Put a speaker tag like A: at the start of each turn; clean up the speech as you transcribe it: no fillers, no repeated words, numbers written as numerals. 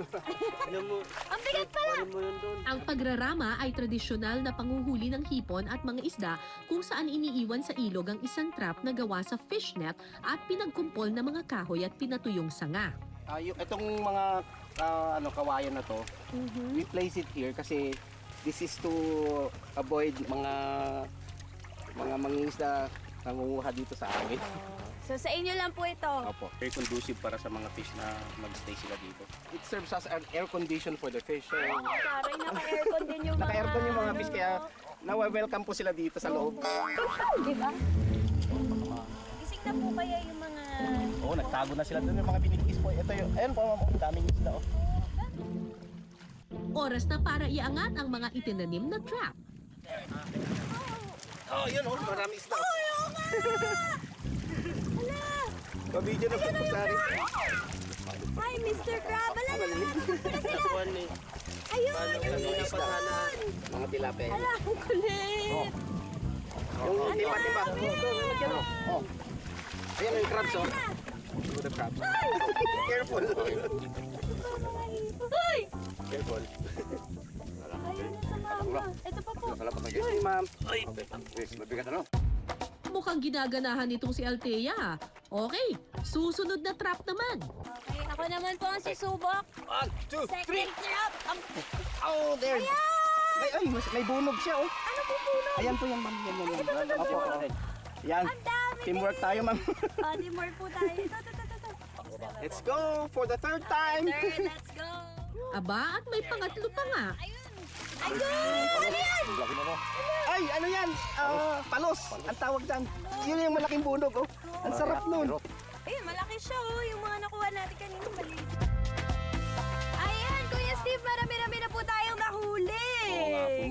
A: Ang bigat pala!
B: Ang pagrarama ay tradisyonal na panguhuli ng hipon at mga isda kung saan iniiwan sa ilog ang isang trap na gawa sa fishnet at pinagkumpol na mga kahoy at pinatuyong sanga.
C: Itong mga kawayan na to, we place it here kasi this is to avoid mga mangingisda nangunguha dito sa amin.
A: So sa inyo lang po ito.
C: Opo, very conducive para sa mga fish na magstay sila dito. It serves as an air condition for the fish. So,
A: Taray, naka-aircon din yung mga...
C: naka-aircon yung mga fish kaya welcome po sila dito sa loob.
A: Di ba? Gising na po kaya yung mga...
C: Oo, nagtago na sila doon yung mga binigis po. Ito yung, ayun po, ang daming isda. Oh.
B: Oras na para iangat ang mga itinanim na trap.
C: Oh, yun oh, marami isda.
A: Oh, yung nga! Hala!
C: Pa-video na po sari.
A: Hi, Mr. Crab! Hala, nakatakot na sila! Ayun! Ayun!
C: Mga tilapia.
A: Hala, ang kulit!
C: Yung tilapia ba? Oh. Ayan yung crabs oh. Look at the crabs. Careful.
A: Uy!
C: Careful.
A: Ayun na sa mama. Ito pa po.
C: Ay, ma'am. Ay,
D: Mabigat ano?
B: Mukhang ginaganahan nitong si Althea. Okay, susunod na trap naman.
A: Okay, ako naman po ang susubok.
C: 1, 2,
A: Second trap!
C: Oh, there. Ay, may bunog siya oh.
A: Ano po puno?
C: Ayan po yan, ma'am. Yan. Opo, okay. Yan.
A: Ang dami!
C: Teamwork tayo, ma'am.
A: Teamwork po tayo. Ito.
C: Let's go for the third time.
A: Third, let's go!
B: Aba, at may pangatlo pa nga.
A: Ayun! Ano yan?
C: Ay, ano yan? Palos. Ang tawag dyan. Yun yung malaking bunog oh. Ang sarap nun.
A: Ayun, malaki siya oh. Yung mga nakuha